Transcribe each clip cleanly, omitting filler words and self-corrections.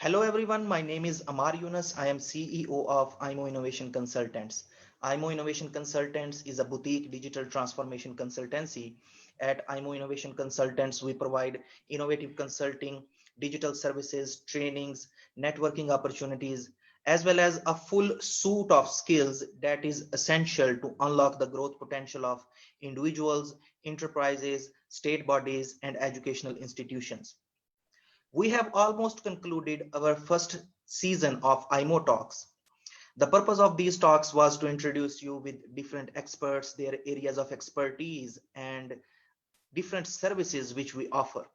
Hello everyone, my name is Ammar Younas. I am CEO of IMO Innovation Consultants. IMO Innovation Consultants is a boutique digital transformation consultancy. At IMO Innovation Consultants, we provide innovative consulting, digital services, trainings, networking opportunities, as well as a full suite of skills that is essential to unlock the growth potential of individuals, enterprises, state bodies, and educational institutions. We have almost concluded our first season of IMO Talks. The purpose of these talks was to introduce you with different experts, their areas of expertise, and different services which we offer.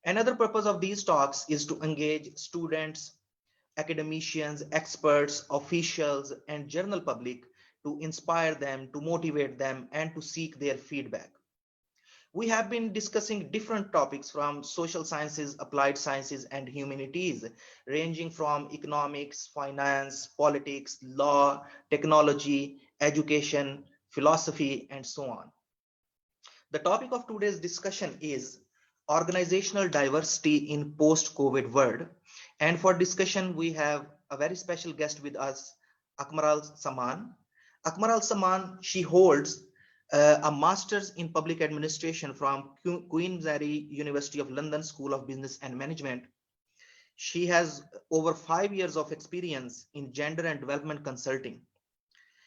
Another purpose of these talks is to engage students, academicians, experts, officials, and general public to inspire them, to motivate them, and to seek their feedback. We have been discussing different topics from social sciences, applied sciences, and humanities, ranging from economics, finance, politics, law, technology, education, philosophy, and so on. The topic of today's discussion is organizational diversity in post-COVID world. And for discussion, we have a very special guest with us, Akmaral Sman. Akmaral Sman, she holds a master's in public administration from Queen Mary University of London School of Business and Management. She has over 5 years of experience in gender and development consulting.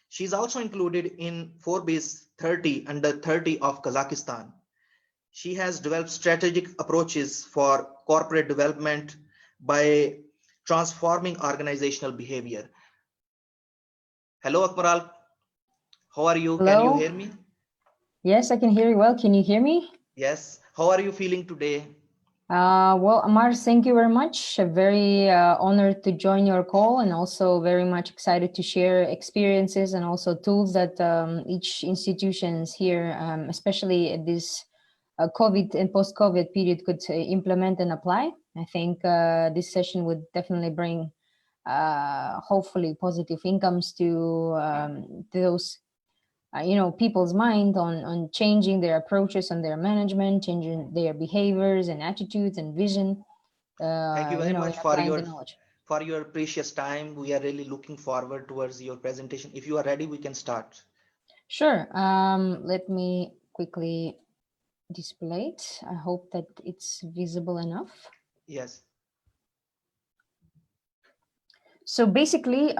She is also included in Forbes 30 under 30 of Kazakhstan. She has developed strategic approaches for corporate development by transforming organizational behavior. Hello, Akmaral. How are you? Hello? Can you hear me? Yes, I can hear you well. Can you hear me? Yes. How are you feeling today? Well, Ammar, thank you very much. Very honored to join your call and also very much excited to share experiences and also tools that each institutions here, especially at this COVID and post-COVID period, could implement and apply. I think this session would definitely bring hopefully positive incomes to those people's mind on changing their approaches on their management, changing their behaviors and attitudes and vision. Thank you very much Applying the knowledge. for your precious time. We are really looking forward towards your presentation. If you are ready, we can start. Sure. Let me quickly display it. I hope that it's visible enough. Yes. So basically,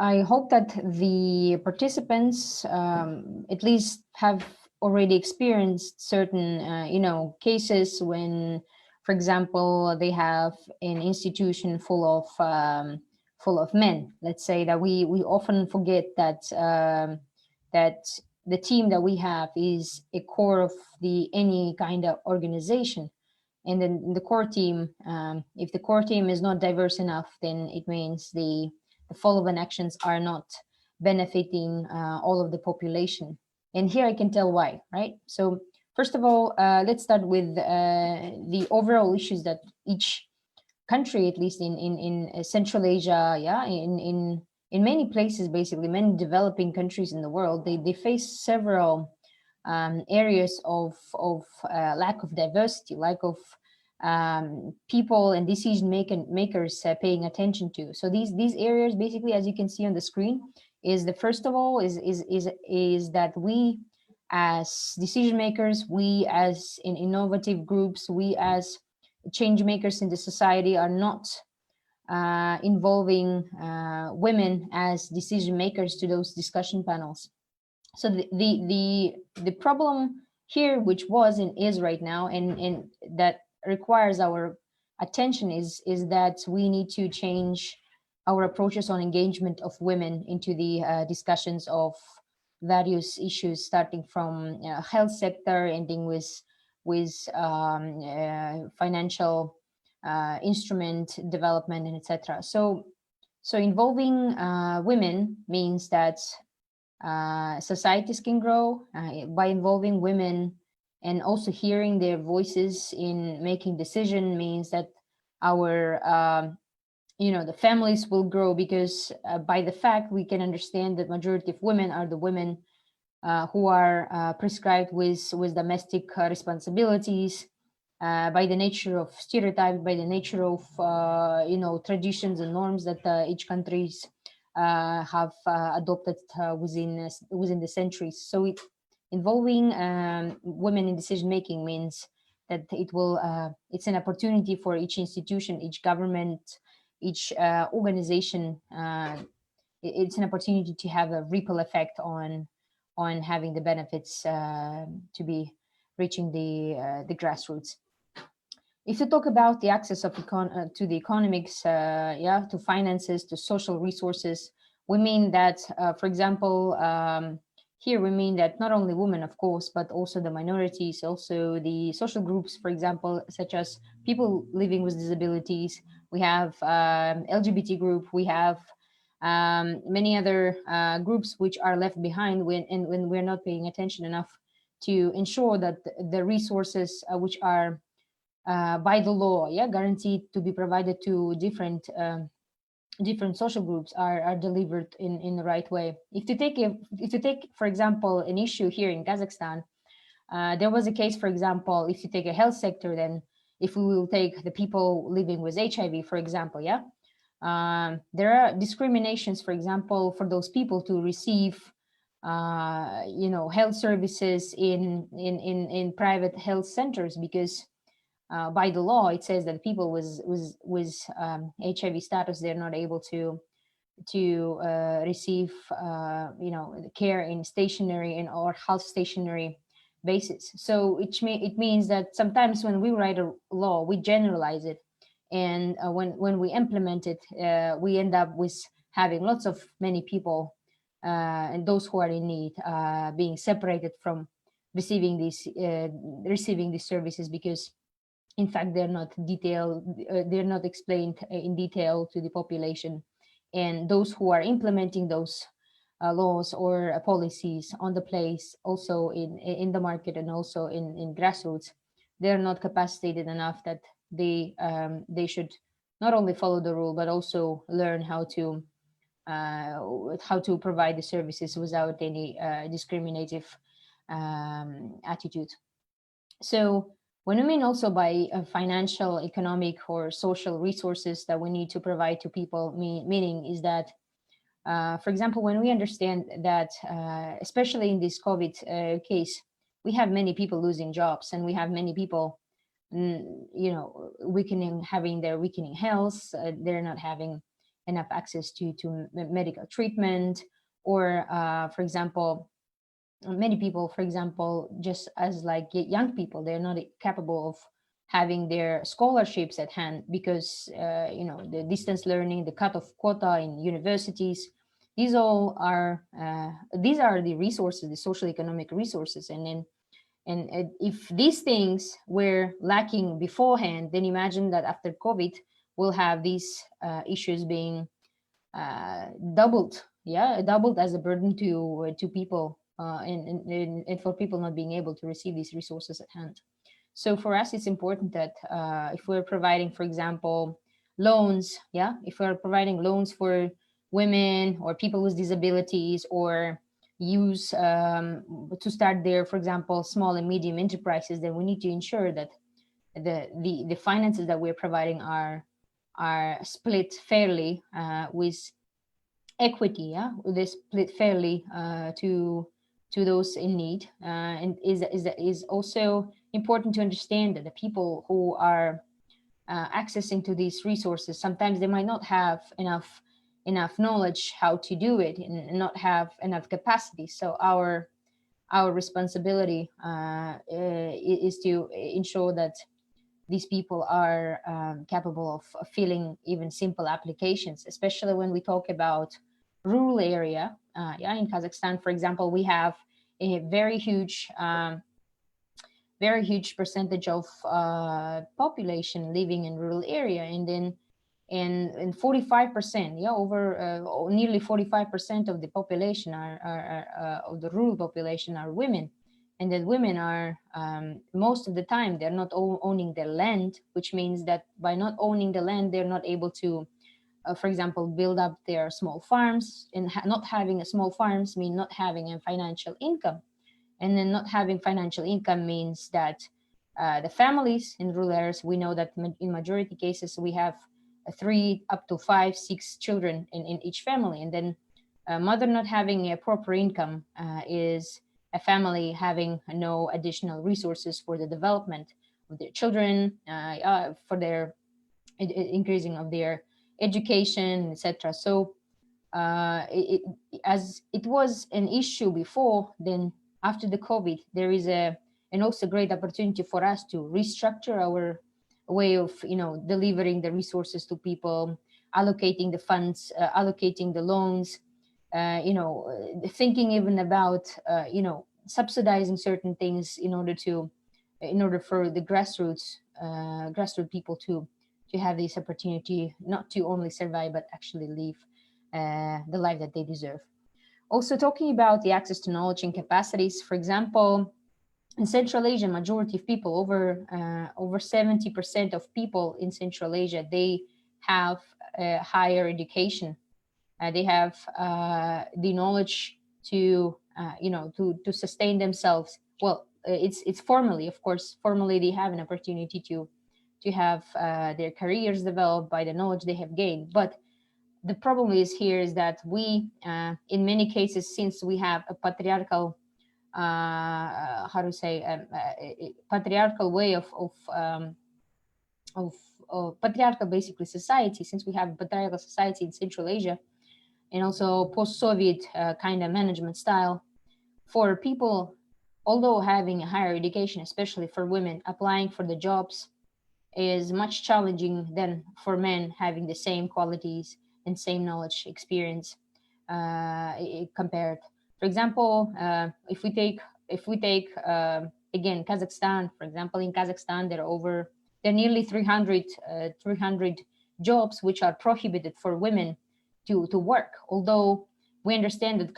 I hope that the participants at least have already experienced certain, cases when, for example, they have an institution full of men. Let's say that we often forget that that the team that we have is a core of the any kind of organization. And then the core team, if the core team is not diverse enough, then it means the follow-on actions are not benefiting all of the population. And here I can tell why, right? So first of all, let's start with the overall issues that each country, at least in Central Asia, in many places, basically many developing countries in the world, they face several areas of lack of diversity, lack of people and decision makers paying attention to. So these areas, basically, as you can see on the screen, is the first of all is that we as decision makers, we as in innovative groups, we as change makers in the society are not involving women as decision makers to those discussion panels. So the problem here, which was and is right now, and that requires our attention, is that we need to change our approaches on engagement of women into the discussions of various issues, starting from health sector, ending with financial instrument development, and etc. So involving women means that societies can grow by involving women, and also hearing their voices in making decision means that our the families will grow, because by the fact we can understand that majority of women are the women who are prescribed with domestic responsibilities, by the nature of stereotypes, by the nature of traditions and norms that each countries have adopted within the centuries. So involving women in decision making means that it's an opportunity for each institution, each government, each organization. It's an opportunity to have a ripple effect on having the benefits to be reaching the grassroots. If you talk about the access of to the economics, to finances, to social resources, we mean that, for example, here we mean that not only women, of course, but also the minorities, also the social groups, for example, such as people living with disabilities. We have LGBT group. We have many other groups which are left behind when we're not paying attention enough to ensure that the resources which are by the law, guaranteed to be provided to different social groups are delivered in the right way. If you take, for example, an issue here in Kazakhstan, there was a case, for example, if you take a health sector, then if we will take the people living with HIV, for example, there are discriminations, for example, for those people to receive health services in private health centers, because by the law it says that people with HIV status, they're not able to receive care in stationary and or half stationary basis. So it means that sometimes when we write a law, we generalize it, and when we implement it, we end up with having lots of many people and those who are in need being separated from receiving these services, because in fact they're not detailed, they're not explained in detail to the population, and those who are implementing those laws or policies on the place, also in the market and also in grassroots, they're not capacitated enough that they should not only follow the rule but also learn how to provide the services without any discriminative attitude. So when we mean also by financial, economic, or social resources that we need to provide to people, meaning is that, for example, when we understand that, especially in this COVID case, we have many people losing jobs, and we have many people, having their weakening health. They're not having enough access to medical treatment, or, for example, many people, for example, just as like young people, they're not capable of having their scholarships at hand because the distance learning, the cut-off quota in universities, these are the resources, the social economic resources. And if these things were lacking beforehand, then imagine that after COVID we'll have these issues being doubled as a burden to people, and for people not being able to receive these resources at hand. So for us, it's important that if we're providing, for example, loans, if we're providing loans for women or people with disabilities, or use to start their, for example, small and medium enterprises, then we need to ensure that the finances that we're providing are split fairly with equity. They split fairly to those in need, and is also important to understand that the people who are accessing to these resources, sometimes they might not have enough knowledge how to do it, and not have enough capacity. So our responsibility is to ensure that these people are capable of filling even simple applications, especially when we talk about rural area. In Kazakhstan, for example, we have a very huge percentage of population living in rural area, and then and 45%, over nearly 45% of the population are of the rural population are women. And that women are, most of the time, they're not owning their land, which means that by not owning the land, they're not able to, for example, build up their small farms. And not having a small farms mean not having a financial income. And then not having financial income means that The families in rural areas, we know that in majority cases we have three up to five, six children in each family, and then a mother not having a proper income is a family having no additional resources for the development of their children, for their increasing of their education, etc. So as it was an issue before, then after the COVID, there is a and also great opportunity for us to restructure our way of delivering the resources to people, allocating the funds, allocating the loans, thinking even about subsidizing certain things in order for the grassroots people to have this opportunity not to only survive but actually live the life that they deserve. Also, talking about the access to knowledge and capacities, for example, in Central Asia, majority of people, over 70% of people in Central Asia, they have higher education. They have the knowledge to to sustain themselves. Well, it's formally, of course, formally they have an opportunity to have their careers developed by the knowledge they have gained. But the problem is here is that we, in many cases, since we have a patriarchal, how to say, patriarchal way of, of patriarchal basically society, since we have a patriarchal society in Central Asia, and also post-Soviet kind of management style, for people, although having a higher education, especially for women, applying for the jobs is much challenging than for men having the same qualities and same knowledge experience compared. For example, if we take again Kazakhstan, for example, in Kazakhstan there are nearly 300 jobs which are prohibited for women to work. Although we understand that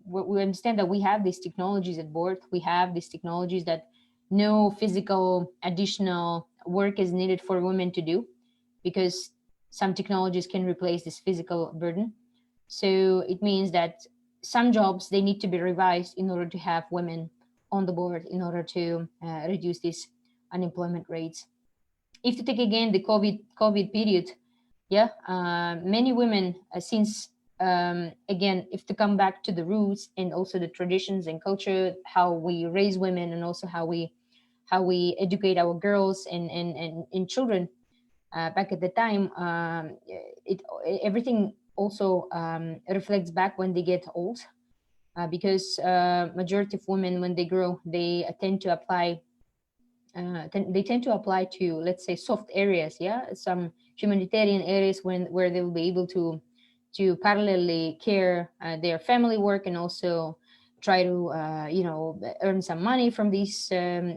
we understand that we have these technologies at board, we have these technologies that no physical additional work is needed for women to do, because some technologies can replace this physical burden. So it means that some jobs, they need to be revised in order to have women on the board, in order to reduce these unemployment rates. If you take again the COVID period, yeah, many women, since again, if to come back to the roots and also the traditions and culture, how we raise women, and also how we educate our girls and children back at the time, it everything also reflects back when they get old, because majority of women, when they grow, they tend to apply to, let's say, soft areas, yeah, some humanitarian areas where they will be able to parallelly care their family work, and also try to earn some money from these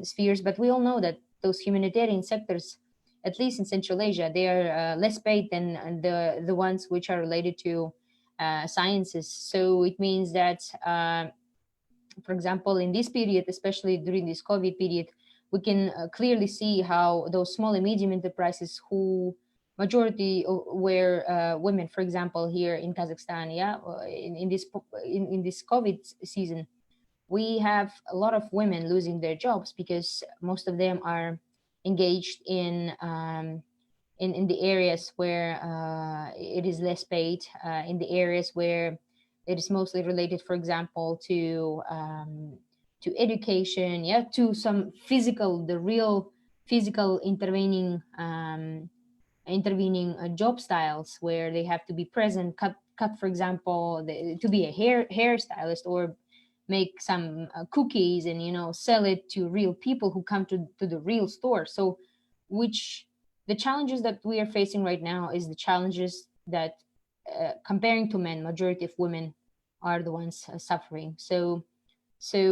spheres. But we all know that those humanitarian sectors, at least in Central Asia, they are less paid than the ones which are related to sciences. So it means that for example, in this period, especially during this COVID period, we can clearly see how those small and medium enterprises, who majority were women, for example, here in Kazakhstan, yeah, in this COVID season, we have a lot of women losing their jobs because most of them are engaged in the areas where it is less paid, in the areas where it is mostly related, for example, to education, yeah, to some physical, the real physical intervening job styles where they have to be present, cut for example, to be a hairstylist, or make some cookies and sell it to real people who come to the real store. So which the challenges that we are facing right now is the challenges that comparing to men, majority of women are the ones suffering. So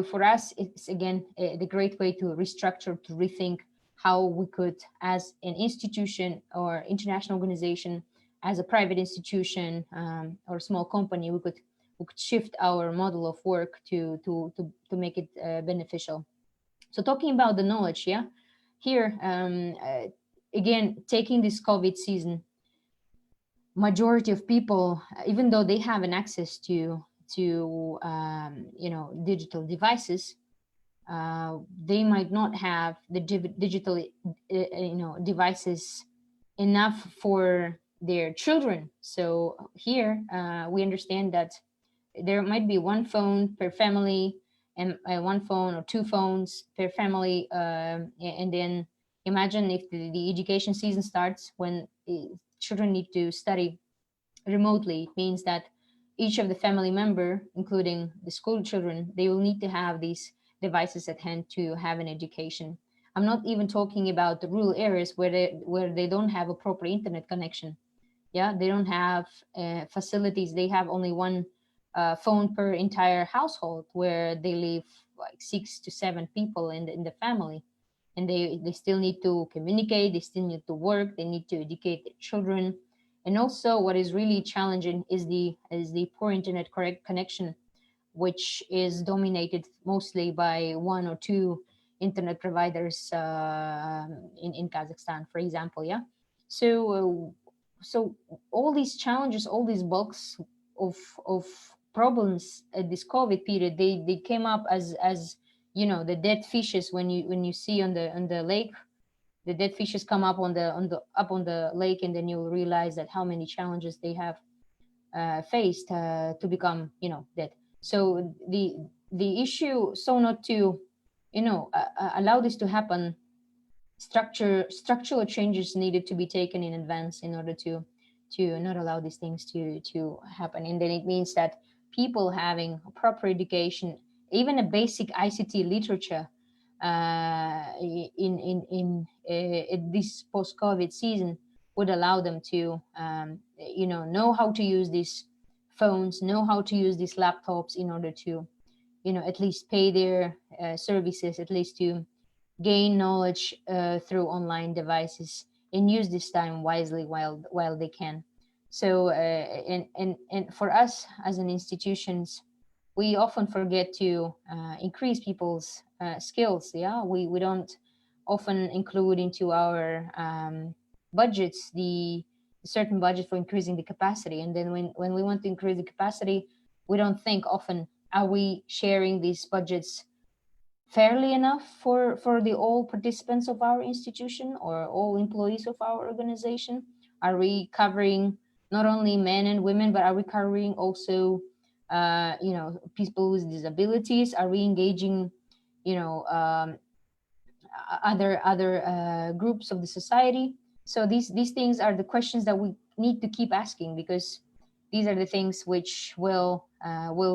for us, it's again the great way to restructure, to rethink how we could, as an institution or international organization, as a private institution or small company, we could shift our model of work to make it beneficial. So talking about the knowledge, yeah, here again, taking this COVID season, majority of people, even though they have an access to digital devices, they might not have the digital devices enough for their children. So here we understand that there might be one phone per family, and one phone or two phones per family, and then imagine if the education season starts when children need to study remotely. It means that each of the family member, including the school children, they will need to have these devices at hand to have an education. I'm not even talking about the rural areas where they don't have a proper internet connection. Yeah, they don't have facilities. They have only one phone per entire household, where they live like 6 to 7 people in the family, and they still need to communicate, they still need to work, they need to educate their children. And also what is really challenging is the poor internet correct connection, which is dominated mostly by one or two internet providers in Kazakhstan, for example. Yeah. So all these challenges, all these bulks of of problems at this COVID period, they came up as the dead fishes. When you see on the lake, the dead fishes come up on the lake, and then you'll realize that how many challenges they have faced to become dead. So the issue, so not to allow this to happen, structural changes needed to be taken in advance in order to not allow these things to happen. And then it means that people having a proper education, even a basic ICT literature, in this post-COVID season, would allow them to know how to use these phones, know how to use these laptops in order to at least pay their services, at least to gain knowledge through online devices, and use this time wisely while they can. So and for us as an institutions, we often forget to increase people's skills. Yeah, we don't often include into our budgets the certain budget for increasing the capacity. And then when we want to increase the capacity, we don't think often, are we sharing these budgets fairly enough for the all participants of our institution or all employees of our organization? Are we covering not only men and women, but are we covering also people with disabilities? Are we engaging you know um, other groups of the society? So these things are the questions that we need to keep asking, because these are the things which will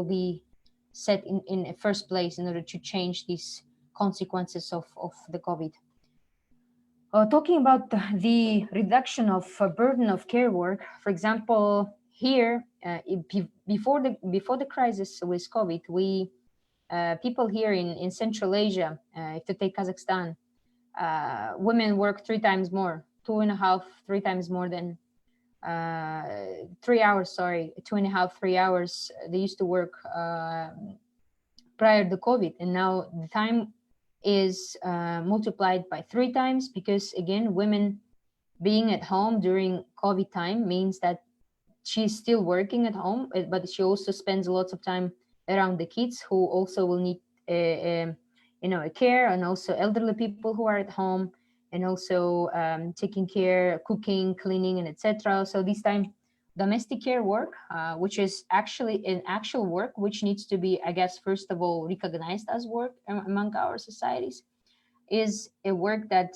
be set in the first place in order to change these consequences of the COVID. Talking about the reduction of burden of care work, for example, here before the crisis with COVID, we people here in Central Asia, if you take Kazakhstan, women work 3 times more, two and a half, 3 times more than 3 hours. Sorry, 2.5, 3 hours. They used to work prior to COVID, and now the time is multiplied by 3 times, because again, women being at home during COVID time means that she's still working at home, but she also spends lots of time around the kids, who also will need a care, and also elderly people who are at home, and also taking care, cooking, cleaning, and etc. So this time, domestic care work, which is actually an actual work, which needs to be, I guess, first of all, recognized as work among our societies, is a work that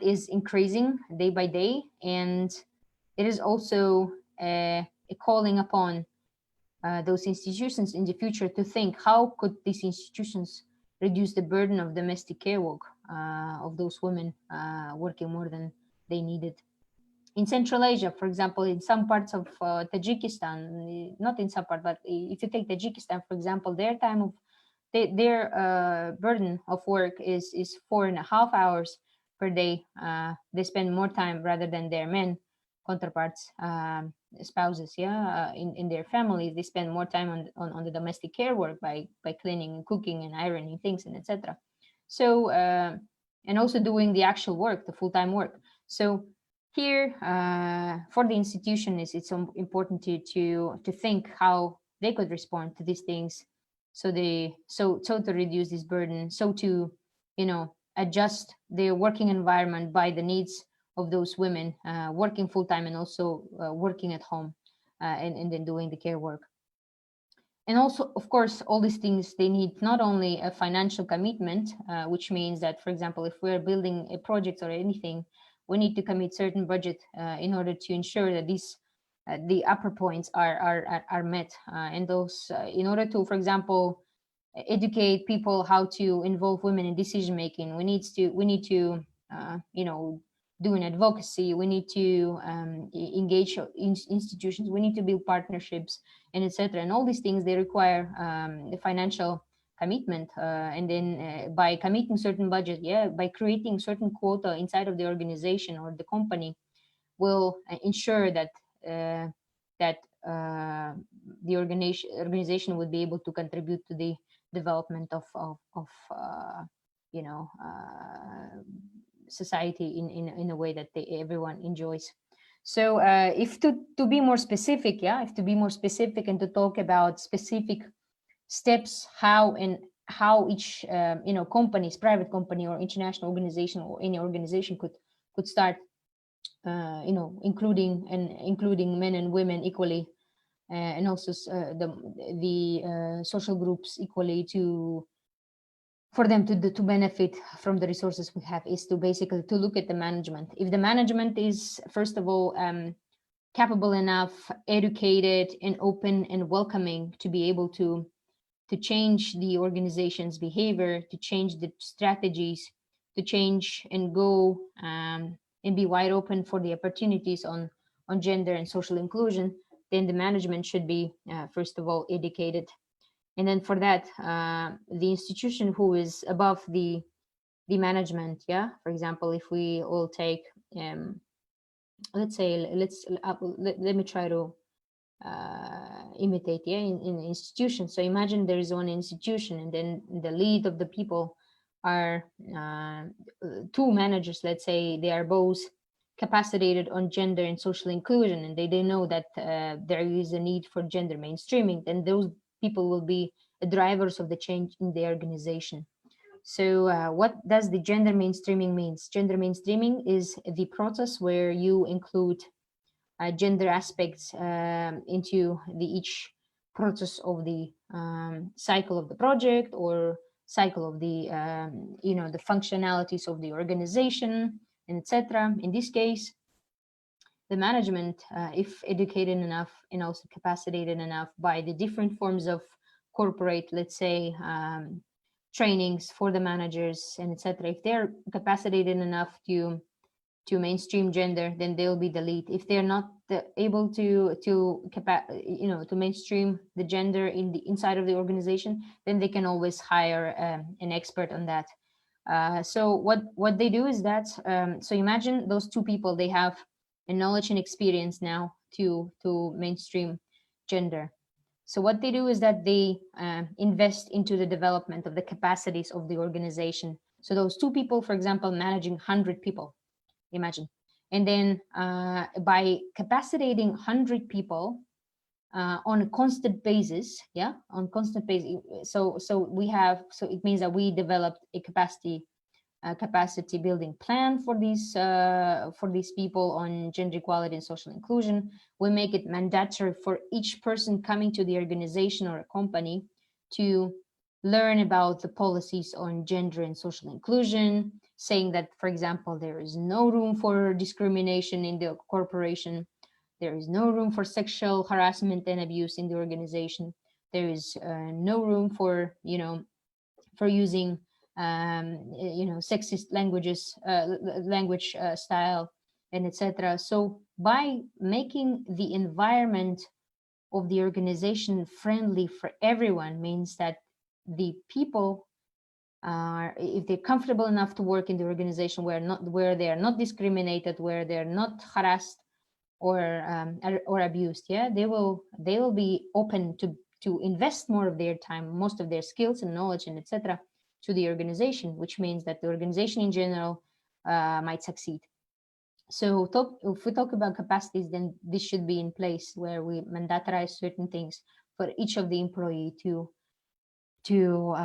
is increasing day by day. And it is also a calling upon those institutions in the future to think, how could these institutions reduce the burden of domestic care work of those women working more than they needed. In Central Asia, for example, in some parts of Tajikistan, not in some part, but if you take Tajikistan, for example, their burden of work is 4.5 hours per day. They spend more time rather than their men counterparts, spouses, yeah, in their families. They spend more time on the domestic care work by cleaning and cooking and ironing things and etc. So and also doing the actual work, the full-time work. So here, for the institution, it's important to think how they could respond to these things so to reduce this burden, so to adjust their working environment by the needs of those women working full time and also working at home, and then doing the care work. And also, of course, all these things, they need not only a financial commitment, which means that, for example, if we're building a project or anything, we need to commit certain budget in order to ensure that these the upper points are met, and those in order to, for example, educate people how to involve women in decision making. We need to do an advocacy. We need to engage institutions. We need to build partnerships, and etc. And all these things, they require the financial commitment, and then by committing certain budget, yeah, by creating certain quota inside of the organization or the company, will ensure that uh, that uh, the organization would be able to contribute to the development of you know uh, society in a way that everyone enjoys. So if to be more specific, yeah, if to be more specific and to talk about specific steps, how each companies, private company or international organization or any organization could start including men and women equally, and also the social groups equally, to for them to benefit from the resources we have, is to basically to look at the management. If the management is, first of all, capable enough, educated and open and welcoming to be able to change the organization's behavior, to change the strategies, to change and go and be wide open for the opportunities on gender and social inclusion, then the management should be, first of all, educated. And then for that, the institution who is above the management, yeah, for example, if we all take, let's say, let me try to imitate, yeah, in institutions. So imagine there is one institution, and then the lead of the people are two managers. Let's say they are both capacitated on gender and social inclusion, and they know that there is a need for gender mainstreaming. Then those people will be the drivers of the change in the organization. So what does the gender mainstreaming means? Gender mainstreaming is the process where you include gender aspects into the each process of the cycle of the project, or cycle of the the functionalities of the organization, and etc. In this case, the management, if educated enough and also capacitated enough by the different forms of corporate, let's say, trainings for the managers and etc., if they're capacitated enough to mainstream gender, then they'll be the lead. If they're not able to mainstream the gender in the inside of the organization, then they can always hire an expert on that. So what they do is that, so imagine those two people, they have a knowledge and experience now to mainstream gender. So what they do is that they invest into the development of the capacities of the organization. So those two people, for example, managing 100 people, imagine. And then by capacitating 100 people on a constant basis, yeah, on constant basis. So it means that we developed a capacity building plan for these people on gender equality and social inclusion. We make it mandatory for each person coming to the organization or a company to learn about the policies on gender and social inclusion, saying that, for example, there is no room for discrimination in the corporation, there is no room for sexual harassment and abuse in the organization, there is no room for for using sexist language style, and etc. So by making the environment of the organization friendly for everyone, means that the people are, if they're comfortable enough to work in the organization where they are not discriminated, where they're not harassed or abused, yeah, they will be open to invest more of their time, most of their skills and knowledge and etc. to the organization, which means that the organization in general might succeed. So if we talk about capacities, then this should be in place, where we mandatorize certain things for each of the employee to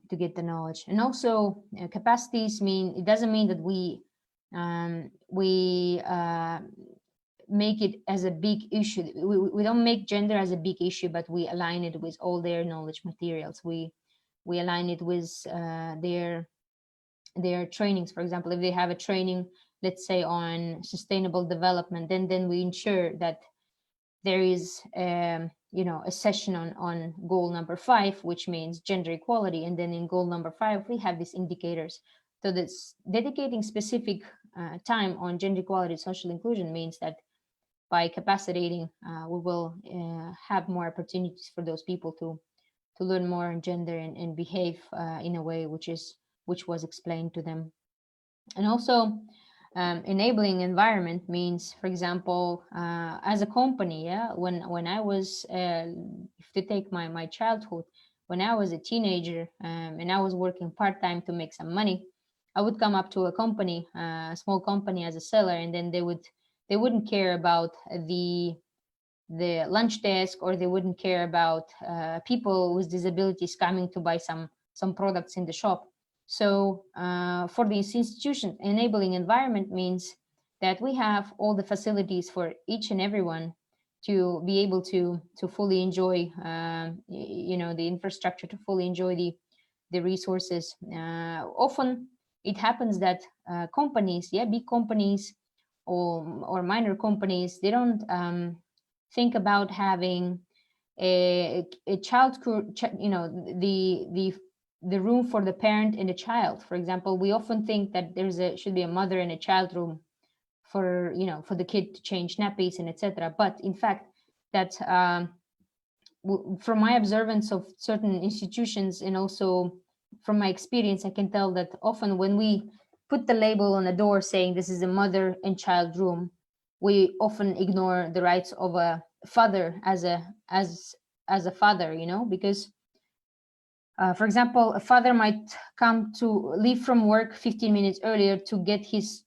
to get the knowledge. And also capacities mean, it doesn't mean that we make it as a big issue. We don't make gender as a big issue, but we align it with all their knowledge materials. We align it with their trainings. For example, if they have a training, let's say on sustainable development, then we ensure that there is a session on goal number 5, which means gender equality, and then in goal number 5 we have these indicators. So this dedicating specific time on gender equality, social inclusion, means that by capacitating, we will have more opportunities for those people to learn more on gender and behave in a way which was explained to them. And also enabling environment means, for example, as a company, yeah, when I was to take my childhood, when I was a teenager, and I was working part-time to make some money, I would come up to a company, a small company, as a seller, and then they wouldn't care about the lunch desk, or they wouldn't care about people with disabilities coming to buy some products in the shop. So for these institutions, enabling environment means that we have all the facilities for each and everyone to be able to fully enjoy the infrastructure, to fully enjoy the resources. Often it happens that companies, yeah, big companies or minor companies, they don't think about having a child, the room for the parent and the child. For example, we often think that should be a mother and a child room for the kid to change nappies and etc. But in fact, that from my observance of certain institutions, and also from my experience, I can tell that often when we put the label on the door saying this is a mother and child room, we often ignore the rights of a father as a father, because for example, a father might come to leave from work 15 minutes earlier to get his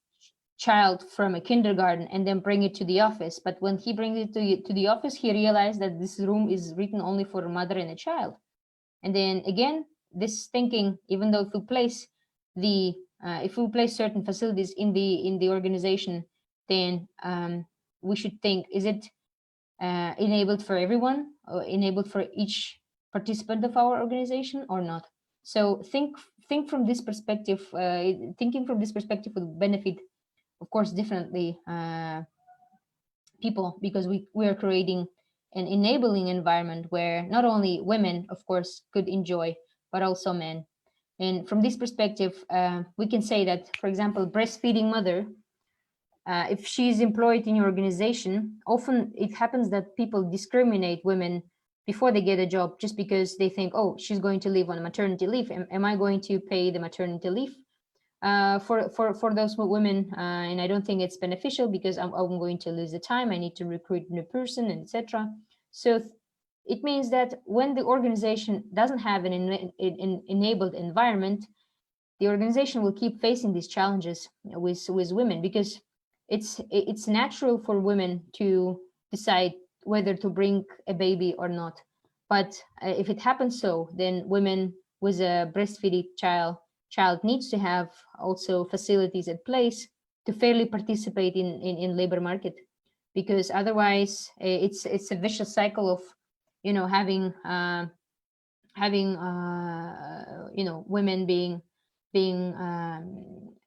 child from a kindergarten and then bring it to the office. But when he brings it to the office, he realized that this room is written only for a mother and a child. And then again, this thinking, even though if we place certain facilities in the organization, then we should think: is it enabled for everyone, or enabled for each participant of our organization, or not? So think from this perspective. Thinking from this perspective would benefit, of course, differently people, because we are creating an enabling environment where not only women, of course, could enjoy, but also men. And from this perspective, we can say that, for example, breastfeeding mother, if she's employed in your organization, often it happens that people discriminate women before they get a job, just because they think, oh, she's going to leave on maternity leave. Am I going to pay the maternity leave for those women? And I don't think it's beneficial, because I'm going to lose the time. I need to recruit a new person, etc. So it means that when the organization doesn't have an enabled environment, the organization will keep facing these challenges with women, because it's natural for women to decide whether to bring a baby or not. But if it happens so, then women with a breastfeeding child needs to have also facilities at place to fairly participate in labor market, because otherwise it's a vicious cycle of having women being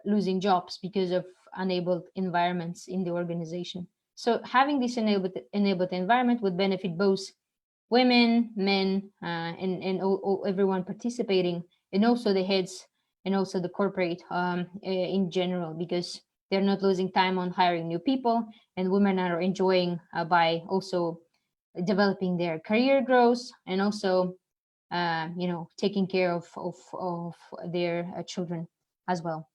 losing jobs because of enabled environments in the organization. So having this enabled environment would benefit both women, men, and everyone participating, and also the heads, and also the corporate in general, because they're not losing time on hiring new people, and women are enjoying by also developing their career growth, and also taking care of their children as well.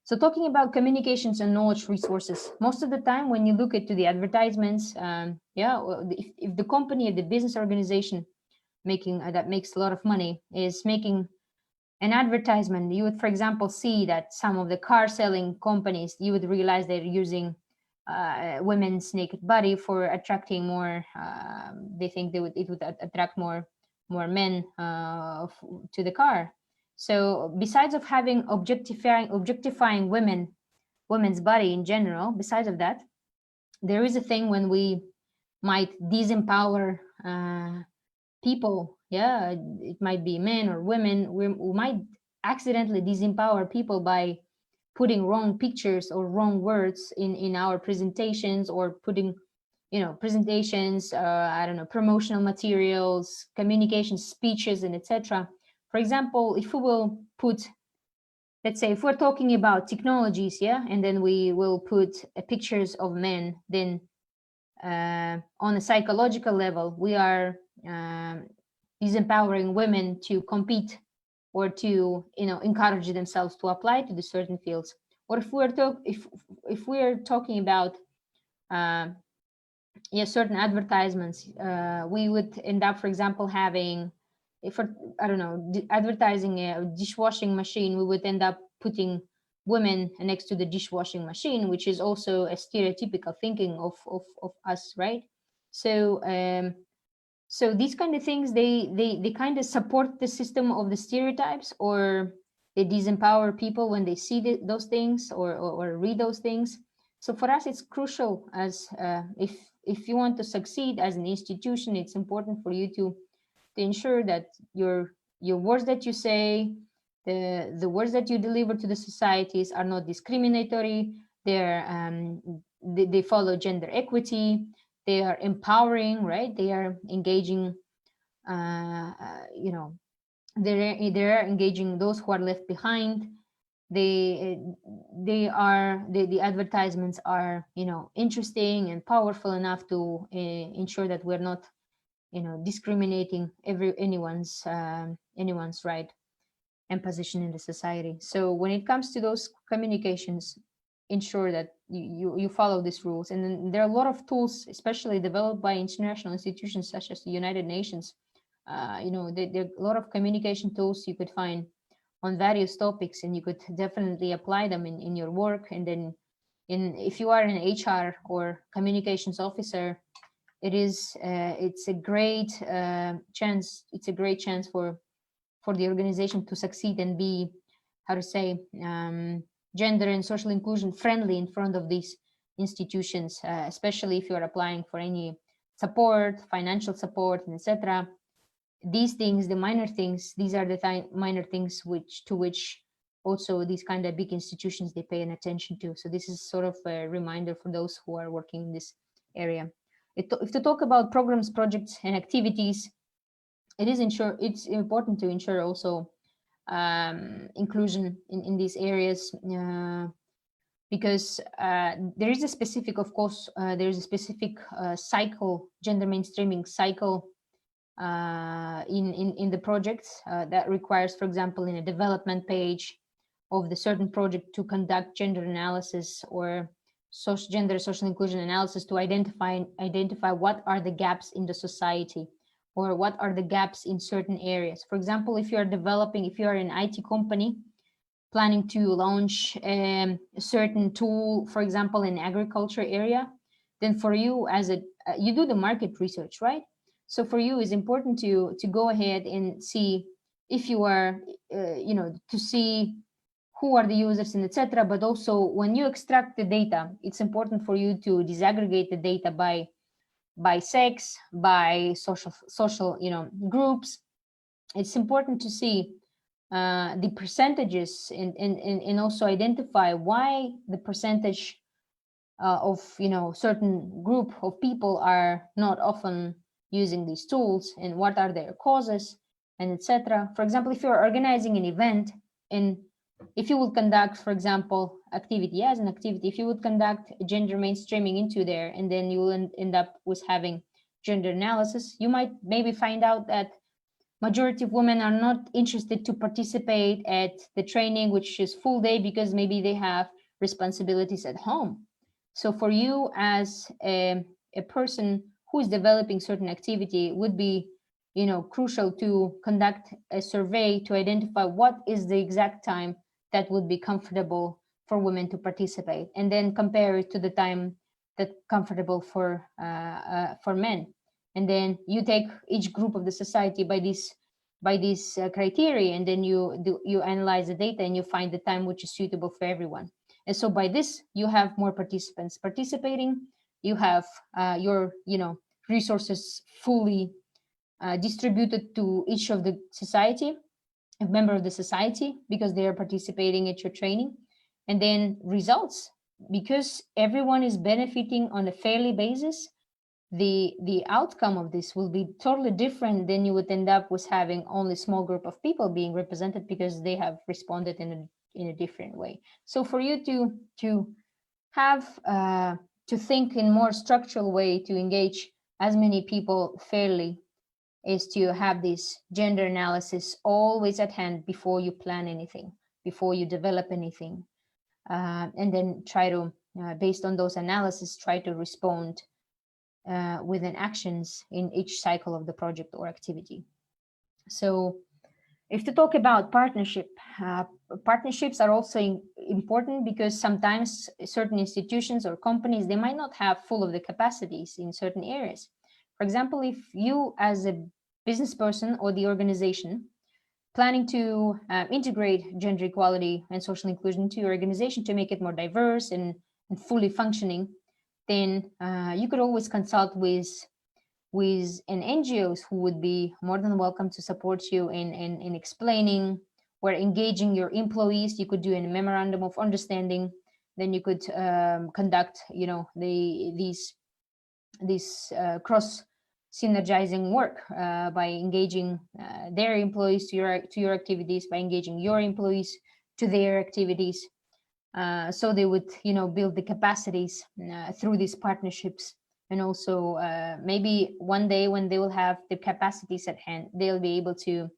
So talking about communications and knowledge resources, most of the time when you look into the advertisements, if the company or the business organization making that makes a lot of money is making an advertisement, you would, for example, see that some of the car selling companies, you would realize they're using women's naked body for attracting more. They think it would attract more more men to the car. So besides of having objectifying women's body in general, besides of that, there is a thing when we might disempower people. Yeah, it might be men or women. We might accidentally disempower people by putting wrong pictures or wrong words in our presentations, or putting, presentations, I don't know, promotional materials, communication speeches, and etc. For example, if we will put, let's say, if we're talking about technologies, yeah, and then we will put pictures of men, then on a psychological level, we are um, disempowering women to compete, or to, encourage themselves to apply to the certain fields. Or if we're talking about uh, yeah, certain advertisements, we would end up, for example, having, if for, I don't know, advertising a dishwashing machine, we would end up putting women next to the dishwashing machine, which is also a stereotypical thinking of us, right? So so these kind of things, they kind of support the system of the stereotypes, or they disempower people when they see those things, or read those things. So for us, it's crucial, as if you want to succeed as an institution, it's important for you to ensure that your words that you say, the words that you deliver to the societies are not discriminatory. They follow gender equity. They are empowering, right? They are engaging, you know, they're engaging those who are left behind. The advertisements are, interesting and powerful enough to ensure that we're not, discriminating anyone's right and position in the society. So when it comes to those communications, ensure that you follow these rules. And then there are a lot of tools, especially developed by international institutions such as the United Nations. There are a lot of communication tools you could find on various topics, and you could definitely apply them in your work. And then if you are an HR or communications officer, it's a great chance. It's a great chance for the organization to succeed and be, how to say, gender and social inclusion friendly in front of these institutions, especially if you are applying for any support, financial support, and etc. These things, the minor things, these are the minor things which also these kind of big institutions, they pay an attention to. So this is sort of a reminder for those who are working in this area. If to talk about programs, projects, and activities, it's important to ensure also inclusion in these areas, because there is a specific, of course, there is a specific cycle, gender mainstreaming cycle in the projects that requires, for example, in a development page of the certain project, to conduct gender analysis or gender social inclusion analysis to identify what are the gaps in the society, or what are the gaps in certain areas. For example, if you are an IT company planning to launch a certain tool, for example, in agriculture area, then for you you do the market research, right? So for you, it's important to go ahead and see if you are, to see who are the users and etc. But also when you extract the data, it's important for you to disaggregate the data by sex, by social groups. It's important to see the percentages, and also identify why the percentage of certain group of people are not often using these tools, and what are their causes, and etc. For example, if you're organizing an event, and if you would conduct, for example, activity as an activity, if you would conduct gender mainstreaming into there, and then you will end up with having gender analysis, you might maybe find out that majority of women are not interested to participate at the training, which is full day, because maybe they have responsibilities at home. So for you as a person who is developing certain activity, it would be crucial to conduct a survey to identify what is the exact time that would be comfortable for women to participate, and then compare it to the time that comfortable for men. and then you take each group of the society by this criteria, and then you analyze the data and you find the time which is suitable for everyone. And so by this you have more participants participating, you have your resources fully distributed to each of the society, a member of the society, because they are participating at your training. And then results, because everyone is benefiting on a fairly basis, the outcome of this will be totally different than you would end up with having only a small group of people being represented because they have responded in a different way. So for you to have to think in more structural way to engage as many people fairly is to have this gender analysis always at hand before you plan anything, before you develop anything, and then try to, based on those analysis, try to respond within actions in each cycle of the project or activity. So if to talk about partnerships are also important because sometimes certain institutions or companies, they might not have full of the capacities in certain areas. For example, if you as a business person or the organization planning to integrate gender equality and social inclusion into your organization to make it more diverse and fully functioning, then you could always consult with an NGOs who would be more than welcome to support you in explaining or engaging your employees. You could do a memorandum of understanding. Then you could conduct, these cross synergizing work by engaging their employees to your activities, by engaging your employees to their activities. So they would build the capacities through these partnerships. And also maybe one day when they will have the capacities at hand, they'll be able to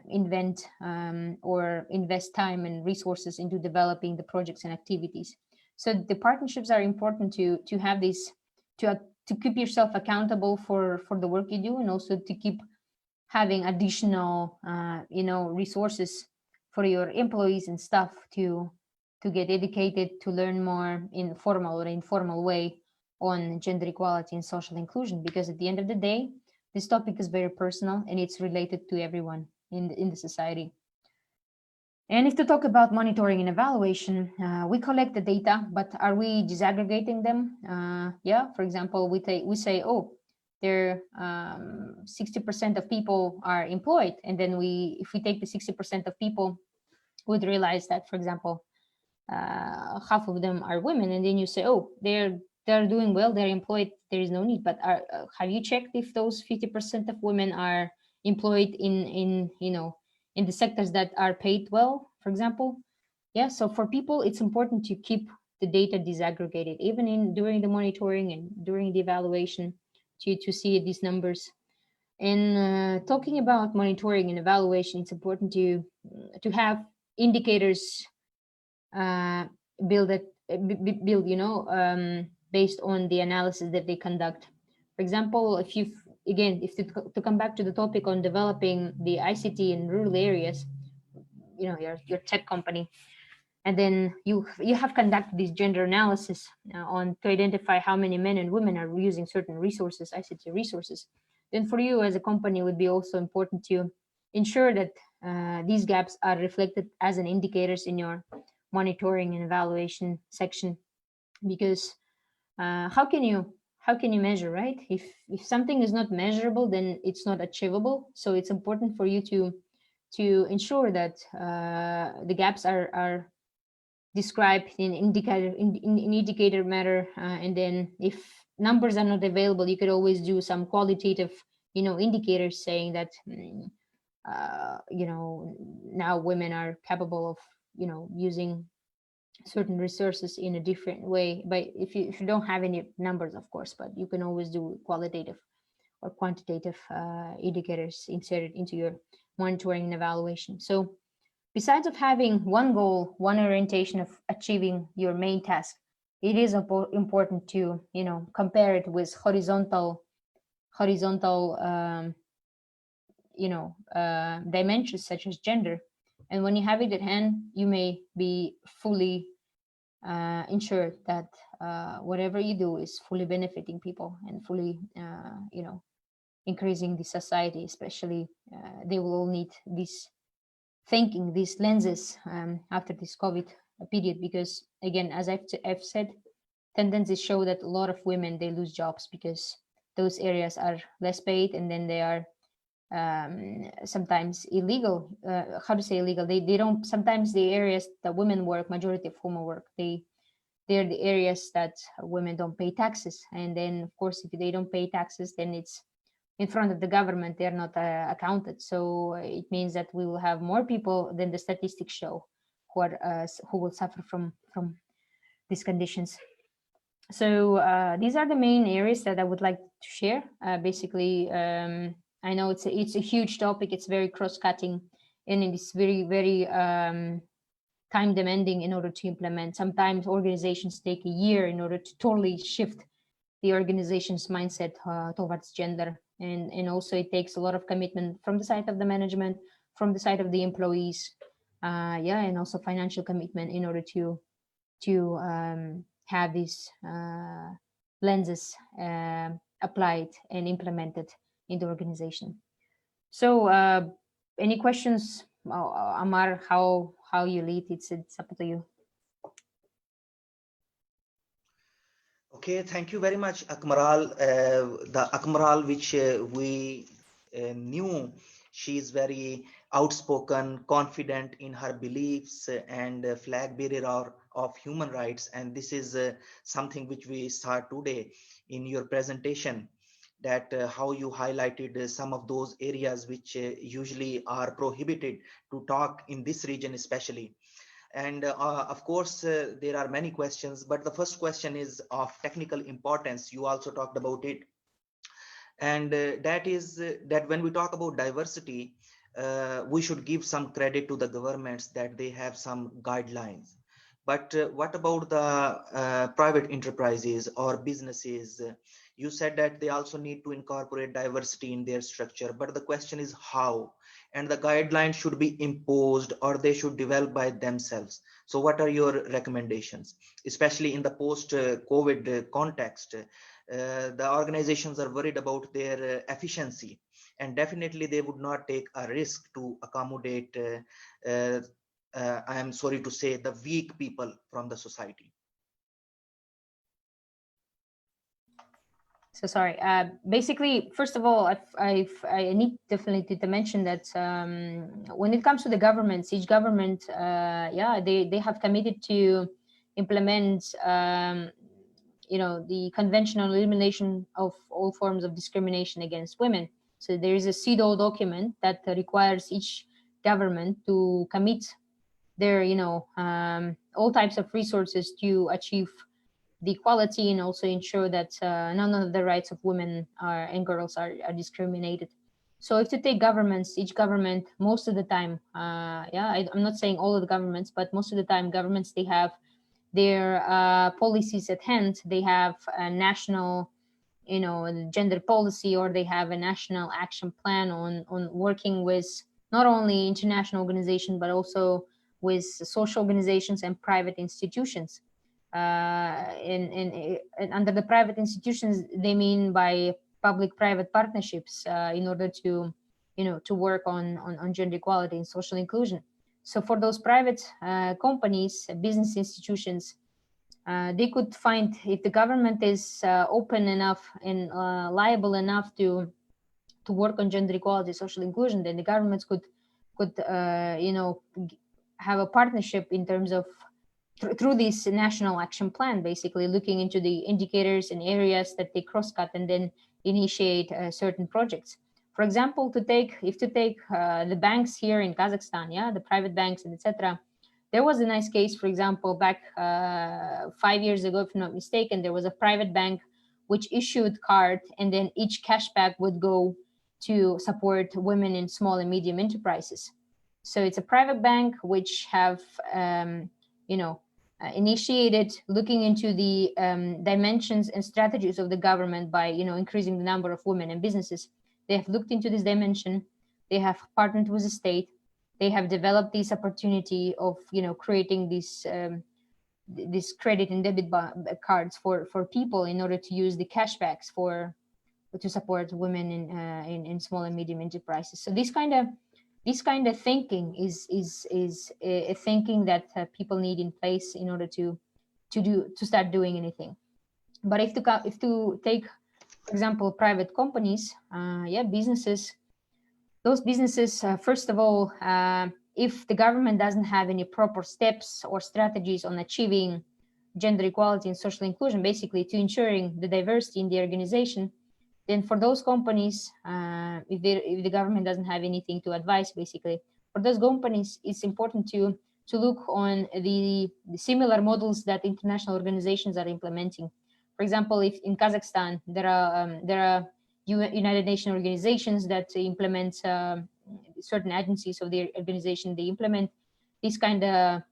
invent or invest time and resources into developing the projects and activities. So the partnerships are important to have this, to keep yourself accountable for the work you do, and also to keep having additional resources for your employees and staff to get educated, to learn more in formal or informal way on gender equality and social inclusion, because at the end of the day, this topic is very personal and it's related to everyone in the society. And if to talk about monitoring and evaluation, we collect the data, but are we disaggregating them? Yeah, for example, we say, oh, there 60% of people are employed, and then if we take the 60% of people, we'd realize that, for example, half of them are women, and then you say, oh, they're doing well, they're employed, there is no need. But have you checked if those 50% of women are employed in the sectors that are paid well, for example? Yeah, so for people, it's important to keep the data disaggregated, even during the monitoring and during the evaluation, to see these numbers. And talking about monitoring and evaluation, it's important to have indicators uh, build it build based on the analysis that they conduct. For example, if to come back to the topic on developing the ICT in rural areas, your tech company, and then you have conducted this gender analysis on to identify how many men and women are using certain resources, ICT resources. Then for you as a company, it would be also important to ensure that these gaps are reflected as an indicators in your monitoring and evaluation section, because how can you measure, right? If something is not measurable, then it's not achievable. So it's important for you to ensure that the gaps are described in indicator matter, and then if numbers are not available, you could always do some qualitative indicators saying that now women are capable of using certain resources in a different way. But if you don't have any numbers, of course, but you can always do qualitative or quantitative indicators inserted into your monitoring and evaluation. So besides of having one goal, one orientation of achieving your main task, it is important to compare it with horizontal dimensions such as gender. And when you have it at hand, you may be fully ensured that whatever you do is fully benefiting people and fully, increasing the society. Especially, they will all need this thinking, these lenses, after this COVID period, because again, as I've said, tendencies show that a lot of women, they lose jobs because those areas are less paid, and then they are, sometimes illegal. How to say illegal? They don't. Sometimes the areas that women work, majority of women work, they're the areas that women don't pay taxes, and then of course if they don't pay taxes, then it's in front of the government, they're not accounted. So it means that we will have more people than the statistics show who will suffer from these conditions. So these are the main areas that I would like to share. Basically, I know it's a huge topic. It's very cross-cutting, and it is very very time demanding in order to implement. Sometimes organizations take a year in order to totally shift the organization's mindset towards gender, and also it takes a lot of commitment from the side of the management, from the side of the employees, and also financial commitment in order to have these lenses applied and implemented in the organization. So, any questions, Ammar? How you lead? It's up to you. Okay, thank you very much, Akmaral. The Akmaral which we knew, she is very outspoken, confident in her beliefs, and flag bearer of human rights. And this is something which we saw today in your presentation, that how you highlighted some of those areas which usually are prohibited to talk in this region especially. And of course, there are many questions, but the first question is of technical importance. You also talked about it. And that is that when we talk about diversity, we should give some credit to the governments that they have some guidelines. But what about the private enterprises or businesses? You said that they also need to incorporate diversity in their structure, but the question is how? And the guidelines should be imposed or they should develop by themselves. So what are your recommendations, especially in the post COVID context? The organizations are worried about their efficiency, and definitely they would not take a risk to accommodate, I am sorry to say, the weak people from the society. So sorry. Basically, first of all, I need definitely to mention that when it comes to the governments, each government, they have committed to implement, the conventional elimination of all forms of discrimination against women. So there is a CEDAW document that requires each government to commit their, all types of resources to achieve the equality, and also ensure that none of the rights of women and girls are discriminated. So if you take governments, each government, most of the time, I'm not saying all of the governments, but most of the time governments, they have their policies at hand. They have a national, gender policy, or they have a national action plan on working with not only international organizations, but also with social organizations and private institutions. And under the private institutions, they mean by public-private partnerships, in order to, to work on gender equality and social inclusion. So for those private companies, business institutions, they could find, if the government is open enough and liable enough to work on gender equality, social inclusion, then the governments could have a partnership in terms of through this national action plan, basically looking into the indicators and areas that they cross-cut, and then initiate certain projects. For example, to take the banks here in Kazakhstan, the private banks and etc. There was a nice case, for example, back 5 years ago, if I'm not mistaken, there was a private bank which issued card, and then each cashback would go to support women in small and medium enterprises. So it's a private bank which have, initiated looking into the dimensions and strategies of the government by, increasing the number of women in businesses. They have looked into this dimension. They have partnered with the state. They have developed this opportunity of, creating this credit and debit cards for people in order to use the cashbacks for to support women in small and medium enterprises. So this kind of thinking is a thinking that people need in place in order to start doing anything. But if to take, for example, private companies, businesses, those businesses, first of all, if the government doesn't have any proper steps or strategies on achieving gender equality and social inclusion, basically to ensuring the diversity in the organization, then for those companies, if the government doesn't have anything to advise, basically, for those companies, it's important to look on the similar models that international organizations are implementing. For example, if in Kazakhstan there are United Nations organizations that implement certain agencies of the organization, they implement this kind of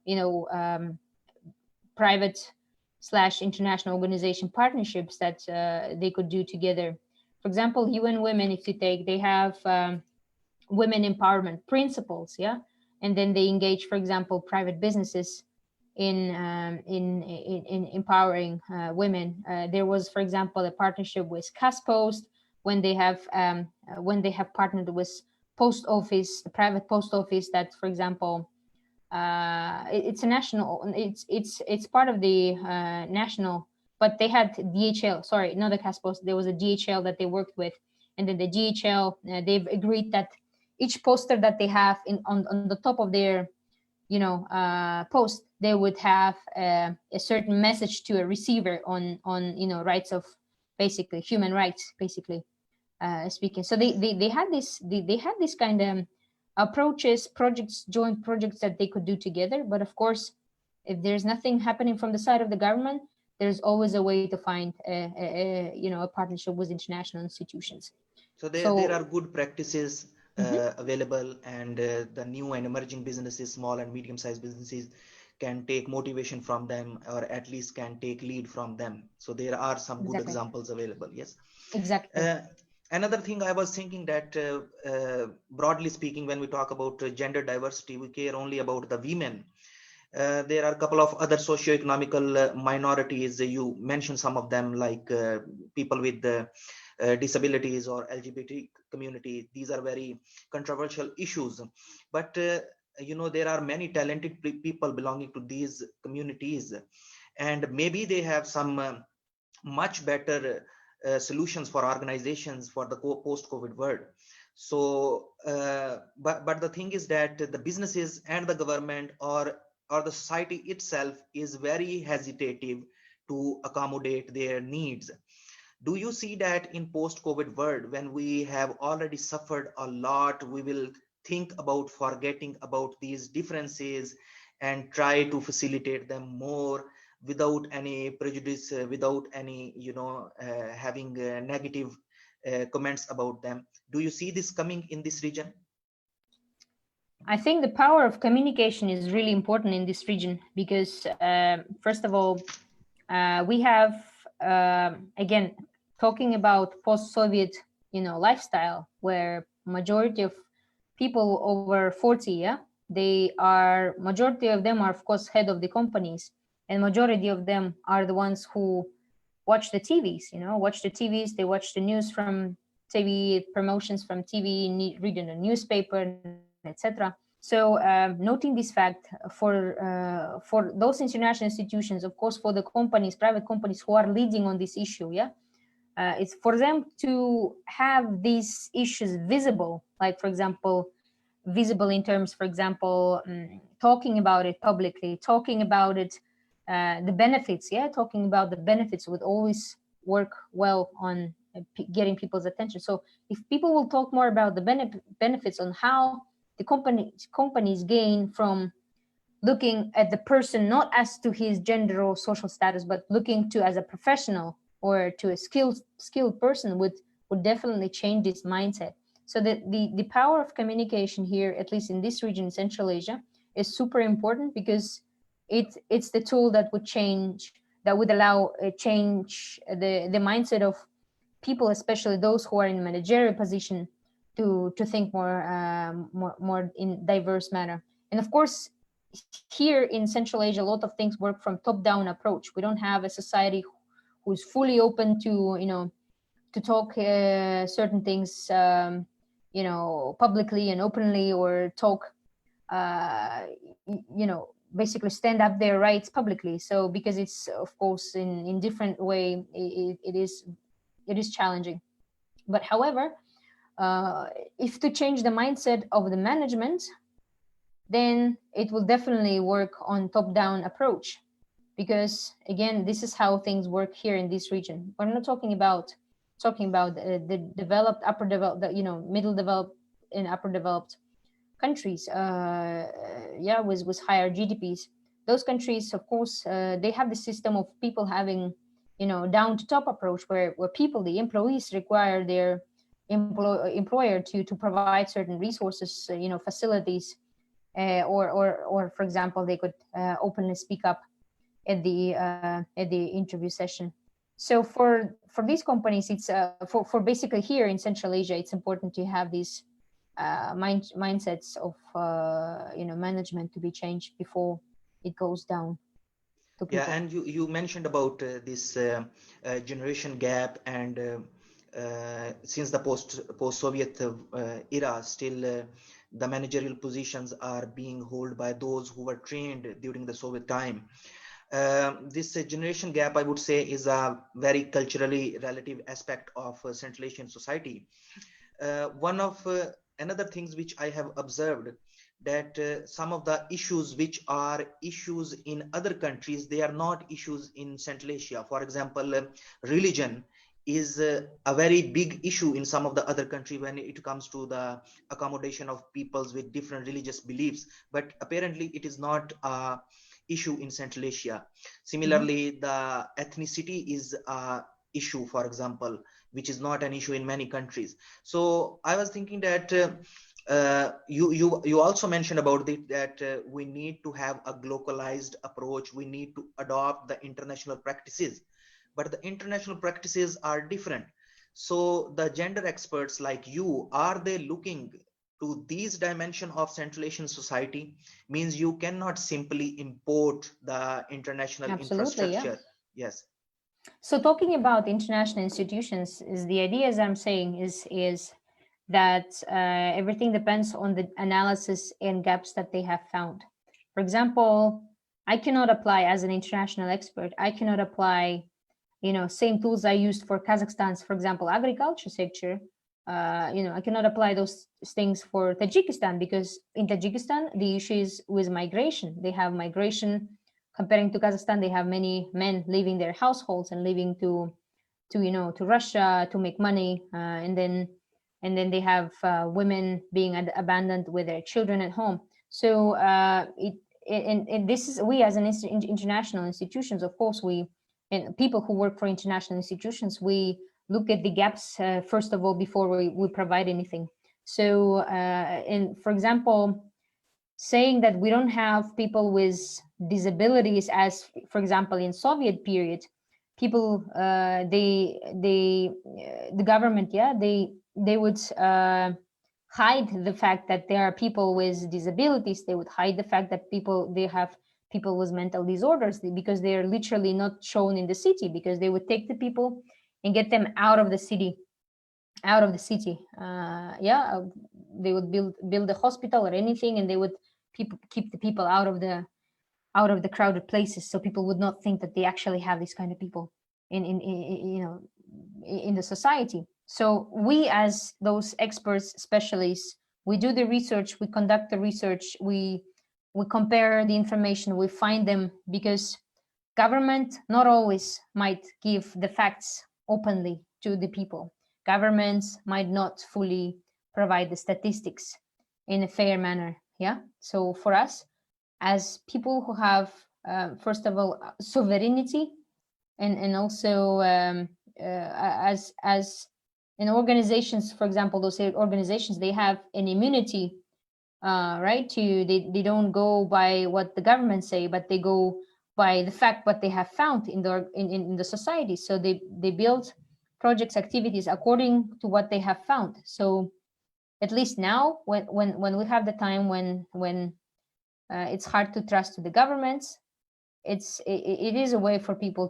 private slash international organization partnerships that they could do together. For example, UN Women, if you take, they have women empowerment principles, yeah, and then they engage, for example, private businesses in empowering women. There was, for example, a partnership with Caspost when they have partnered with post office, the private post office that, for example, it's a national, it's part of the national, but they had DHL, sorry, not the Caspost, there was a DHL that they worked with, and then the DHL, they've agreed that each poster that they have on the top of their post, they would have a certain message to a receiver on rights of, basically human rights, basically speaking. So they had this kind of approaches, projects, joint projects that they could do together. But of course, if there's nothing happening from the side of the government, there's always a way to find a partnership with international institutions. So there So are good practices mhm, available, and the new and emerging businesses, small and medium-sized businesses, can take motivation from them, or at least can take lead from them. So there are some good exactly, examples available. Yes. exactly. Uh, Another thing I was thinking that, broadly speaking, when we talk about gender diversity, we care only about the women. There are a couple of other socio-economical minorities. You mentioned some of them, like people with disabilities or LGBT community. These are very controversial issues. But there are many talented people belonging to these communities, and maybe they have some much better solutions for organizations for the post-COVID world. So, but the thing is that the businesses and the government, or the society itself, is very hesitative to accommodate their needs. Do you see that in post-COVID world, when we have already suffered a lot, we will think about forgetting about these differences and try to facilitate them more without any prejudice, without any, having negative comments about them? Do you see this coming in this region? I think the power of communication is really important in this region because, first of all, we have again talking about post-Soviet, lifestyle where majority of people over 40, yeah, majority of them are of course head of the companies, and majority of them are the ones who watch the TVs. Watch the TVs. They watch the news from TV, promotions from TV, reading the newspaper, etc. So noting this fact for those international institutions, of course, for the companies, private companies who are leading on this issue, yeah, it's for them to have these issues visible, like for example, visible in terms, for example, talking about it publicly, talking about it, the benefits, yeah, talking about the benefits would always work well on getting people's attention. So if people will talk more about the benefits on how the companies gain from looking at the person not as to his gender or social status, but looking to as a professional or to a skilled person would definitely change this mindset. So the power of communication here, at least in this region, Central Asia, is super important because it's the tool that would allow a change the mindset of people, especially those who are in managerial position, to think more in diverse manner. And of course, here in Central Asia, a lot of things work from top-down approach. We don't have a society who's fully open to, to talk certain things, publicly and openly, or talk, basically stand up their rights publicly. So because it's, of course, in different way, it is challenging. But however, uh, if to change the mindset of the management, then it will definitely work on top-down approach, because again, this is how things work here in this region. We're not talking about the developed, upper developed, middle developed and upper developed countries, yeah, with higher GDPs. Those countries, of course, they have the system of people having, down to top approach, where people, the employees, require their employer to provide certain resources, facilities, or for example, they could openly speak up at the interview session. So for these companies, it's for basically here in Central Asia, it's important to have these mindsets of management to be changed before it goes down to Yeah, people. and you mentioned about this generation gap, and since the post-Soviet era, still the managerial positions are being held by those who were trained during the Soviet time. This generation gap, I would say, is a very culturally relative aspect of Central Asian society. One of another things which I have observed, that some of the issues which are issues in other countries, they are not issues in Central Asia. For example, religion is a very big issue in some of the other country when it comes to the accommodation of peoples with different religious beliefs, but apparently it is not a issue in Central Asia. Hmm. Similarly, the ethnicity is a issue, for example, which is not an issue in many countries. So I was thinking that you also mentioned about that we need to have a globalized approach. We need to adopt the international practices, but the international practices are different. So the gender experts like you, are they looking to these dimension of Central Asian society? Means you cannot simply import the international Absolutely, yeah. infrastructure. Yes. So talking about international institutions, is the idea, as I'm saying, is that everything depends on the analysis and gaps that they have found. For example, I cannot apply as an international expert. I cannot apply, same tools I used for Kazakhstan's, for example, agriculture sector. I cannot apply those things for Tajikistan, because in Tajikistan the issue is with migration. They have migration. Comparing to Kazakhstan, they have many men leaving their households and leaving to Russia to make money, and then they have women being abandoned with their children at home. So it and this is, we as an international institutions, of course, we and people who work for international institutions, we look at the gaps first of all before we provide anything. So and for example, saying that we don't have people with disabilities, as for example in Soviet period, people the government, yeah, they would hide the fact that there are people with disabilities. They would hide the fact that they have people with mental disorders, because they are literally not shown in the city, because they would take the people and get them out of the city. Yeah, they would build a hospital or anything, and they would keep the people out of the crowded places, so people would not think that they actually have these kind of people in the society. So we, as those experts, specialists, we do the research, we conduct the research, we compare the information, we find them, because government not always might give the facts openly to the people. Governments might not fully provide the statistics in a fair manner. Yeah. So for us, as people who have, first of all, sovereignty, and also as in organizations, for example, those organizations, they have an immunity, right? They don't go by what the government say, but they go by the fact what they have found in the society. So they build projects, activities according to what they have found. So at least now, when we have the time, when it's hard to trust to the governments. It is a way for people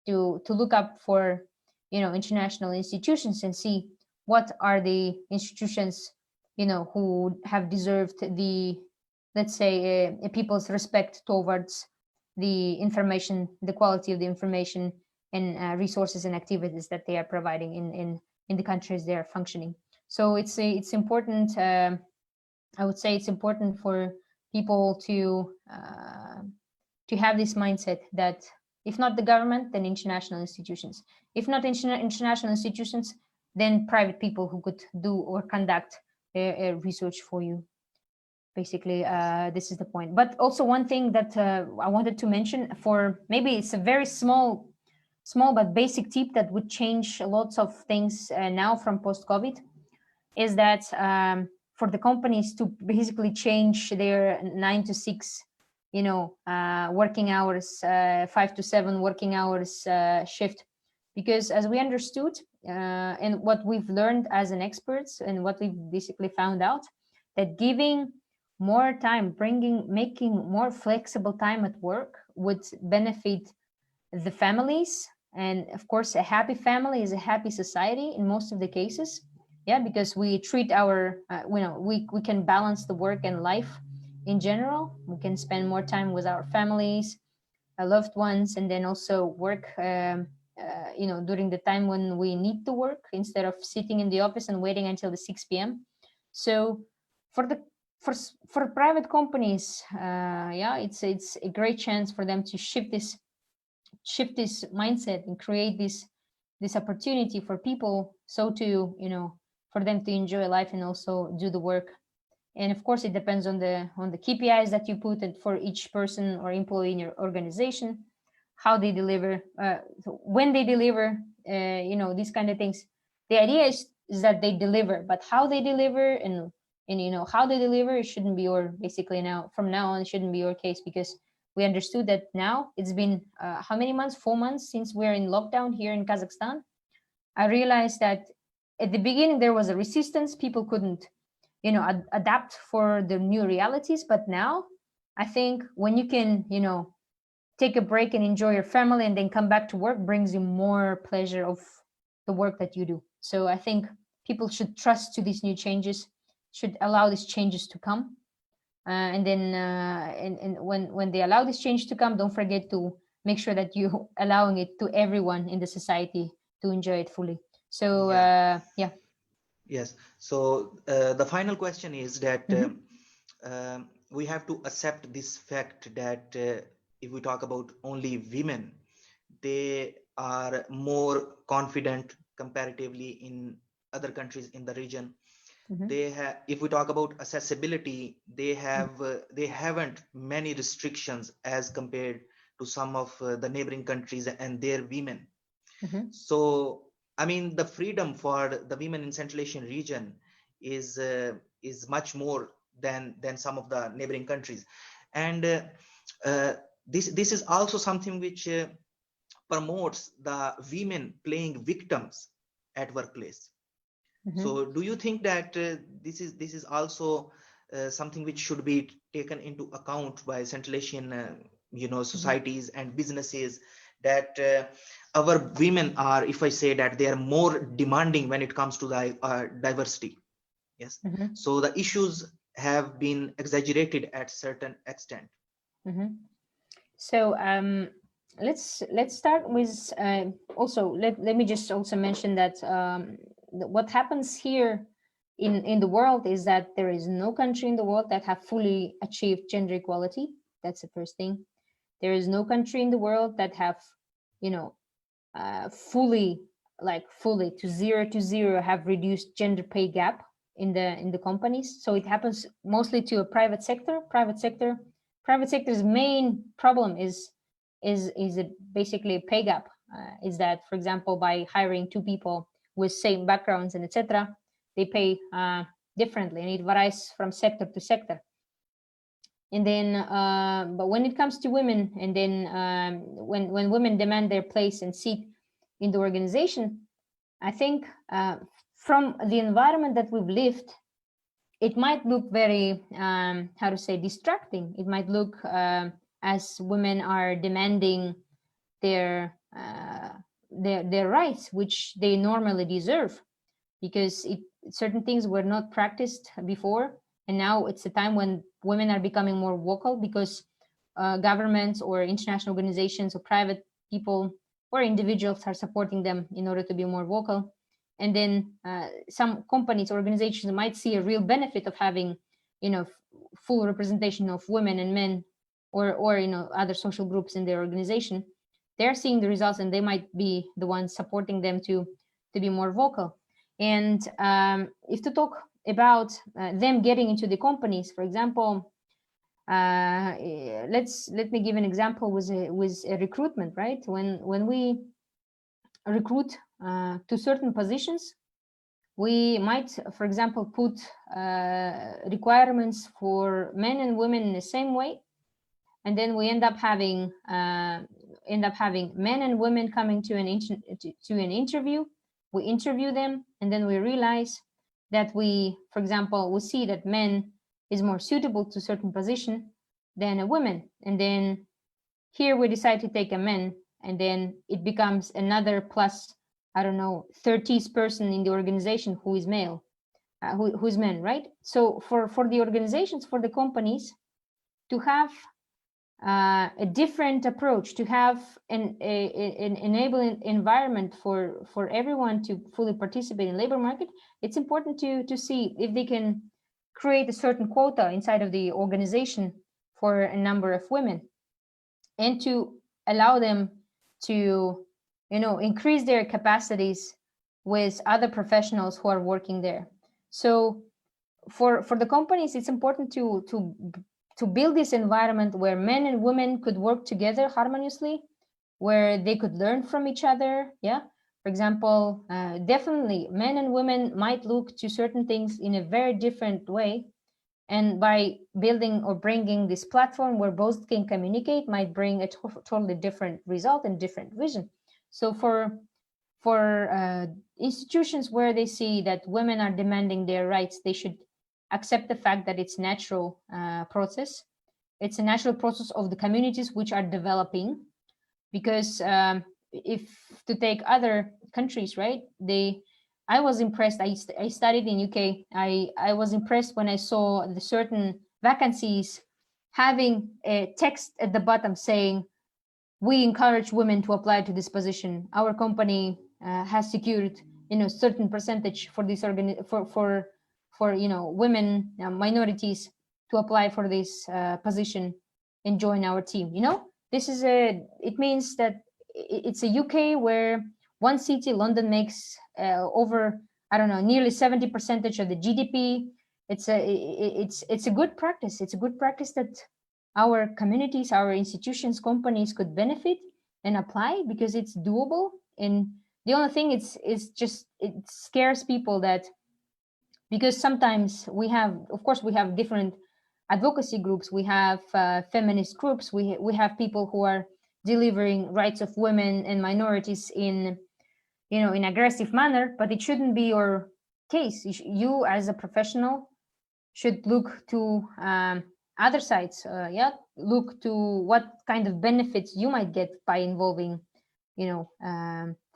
to look up for, international institutions and see what are the institutions, who have deserved the, let's say, people's respect towards the information, the quality of the information and resources and activities that they are providing in the countries they are functioning. So it's important. I would say it's important for people to have this mindset that if not the government, then international institutions. If not international institutions, then private people who could do or conduct research for you. Basically, this is the point. But also one thing that I wanted to mention, for maybe it's a very small but basic tip that would change lots of things now from post-COVID, is that for the companies to basically change their 9 to 6, working hours, 5 to 7 working hours shift, because as we understood, and what we've learned as an experts and what we've basically found out, that giving more time, making more flexible time at work would benefit the families. And of course, a happy family is a happy society in most of the cases. Yeah, because we treat our we can balance the work and life in general. We can spend more time with our families, our loved ones, and then also work during the time when we need to work, instead of sitting in the office and waiting until the 6 p.m. So for the for private companies, yeah, it's a great chance for them to shift this mindset and create this opportunity for people, so to for them to enjoy life and also do the work. And of course, it depends on the KPIs that you put it for each person or employee in your organization, how they deliver, when they deliver, these kind of things. The idea is that they deliver, but how they deliver and how they deliver, it shouldn't be your, basically, now from now on, it shouldn't be your case, because we understood that now it's been how many months, 4 months since we're in lockdown here in Kazakhstan. I realized that at the beginning there was a resistance, people couldn't adapt for the new realities. But now I think when you can take a break and enjoy your family and then come back to work, brings you more pleasure of the work that you do. So I think people should trust to these new changes, should allow these changes to come, and then and when they allow this change to come, don't forget to make sure that you allowing it to everyone in the society to enjoy it fully. So Yeah. yeah. Yes. So the final question is that Mm-hmm. we have to accept this fact that if we talk about only women, they are more confident comparatively in other countries in the region. Mm-hmm. They have, if we talk about accessibility, they haven't many restrictions as compared to some of the neighboring countries and their women. Mm-hmm. So I mean, the freedom for the women in Central Asian region is much more than some of the neighboring countries. And uh, this is also something which promotes the women playing victims at workplace. Mm-hmm. So do you think that this is also something which should be taken into account by Central Asian Mm-hmm. societies and businesses, that our women are, if I say that, they are more demanding when it comes to the diversity? Yes. Mm-hmm. So the issues have been exaggerated at certain extent. Mm-hmm. So let's start with also let me just also mention that what happens here in the world is that there is no country in the world that have fully achieved gender equality. That's the first thing. There is no country in the world that have you know fully, fully to zero have reduced gender pay gap in the companies. So it happens mostly to a private sector's main problem is basically a pay gap. Is that, for example, by hiring two people with same backgrounds and etc., they pay differently, and it varies from sector to sector. And then but when it comes to women, and then when women demand their place and seat in the organization, I think from the environment that we've lived, it might look very, how to say, distracting. It might look as women are demanding their their rights, which they normally deserve, because certain things were not practiced before, and now it's a time when women are becoming more vocal, because governments or international organizations or private people or individuals are supporting them in order to be more vocal. And then some companies, organizations might see a real benefit of having, full representation of women and men, or other social groups in their organization. They're seeing the results, and they might be the ones supporting them to be more vocal. And if to talk about them getting into the companies, for example, let me give an example with a recruitment, right? When we recruit to certain positions, we might, for example, put requirements for men and women in the same way, and then we end up having men and women coming to an interview. We interview them, and then we realize that for example, we see that men is more suitable to certain position than a woman, and then here we decide to take a man, and then it becomes another plus, I don't know, 30th person in the organization who is male, who's men, right? So for the organizations, for the companies, to have a different approach, to have an enabling environment for everyone to fully participate in labor market, it's important to see if they can create a certain quota inside of the organization for a number of women, and to allow them to increase their capacities with other professionals who are working there. So for the companies, it's important to build this environment where men and women could work together harmoniously, where they could learn from each other. Yeah, for example, definitely men and women might look to certain things in a very different way, and by building or bringing this platform where both can communicate might bring a totally different result and different vision. So for institutions where they see that women are demanding their rights, they should accept the fact that it's natural process. It's a natural process of the communities which are developing, because if to take other countries, right? I was impressed. I studied in UK. I was impressed when I saw the certain vacancies having a text at the bottom saying, "We encourage women to apply to this position. Our company has secured certain percentage for this for women, minorities, to apply for this position and join our team." This is it means that it's a UK where one city, London, makes over, I don't know, nearly 70% of the GDP. It's a good practice. It's a good practice that our communities, our institutions, companies could benefit and apply, because it's doable. And the only thing is just it scares people, that because sometimes of course we have different advocacy groups, we have feminist groups, we have people who are delivering rights of women and minorities in in aggressive manner, but it shouldn't be your case. You as a professional should look to other sides. Look to what kind of benefits you might get by involving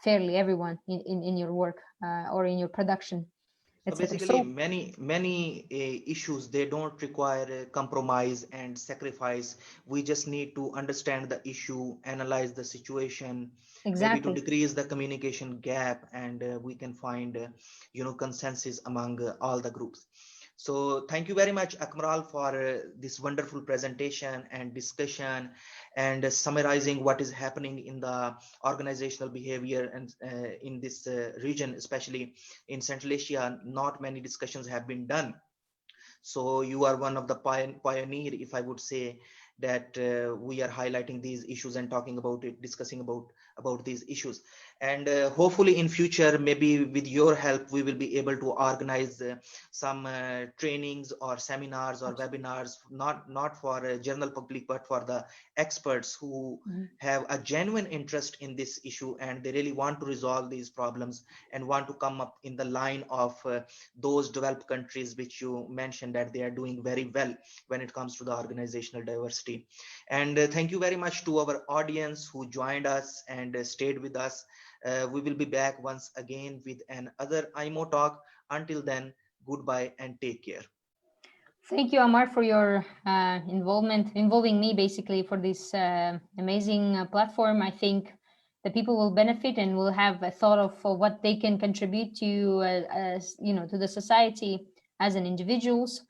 fairly everyone in your work or in your production, So etc. basically, So many issues, they don't require compromise and sacrifice. We just need to understand the issue, analyze the situation, maybe to exactly. decrease the communication gap, and we can find consensus among all the groups. So thank you very much, Akmaral, for this wonderful presentation and discussion, and summarizing what is happening in the organizational behavior and in this region, especially in Central Asia. Not many discussions have been done. So you are one of the pioneer, if I would say, that we are highlighting these issues and talking about it, discussing about these issues. And hopefully in future, maybe with your help, we will be able to organize some trainings or seminars or webinars, not for general public, but for the experts who Mhm. have a genuine interest in this issue, and they really want to resolve these problems and want to come up in the line of those developed countries which you mentioned that they are doing very well when it comes to the organizational diversity. And thank you very much to our audience who joined us and stayed with us. We will be back once again with another IMO talk. Until then, goodbye and take care. Thank you, Ammar, for your involvement, involving me basically for this amazing platform. I think the people will benefit and will have a thought of what they can contribute to, as to the society as an individuals.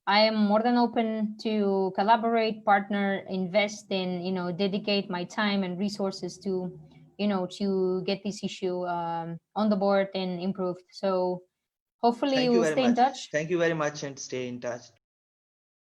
I am more than open to collaborate, partner, invest, and dedicate my time and resources to, to get this issue on the board and improved. So hopefully Thank you we'll very stay in much. touch. Thank you very much and stay in touch.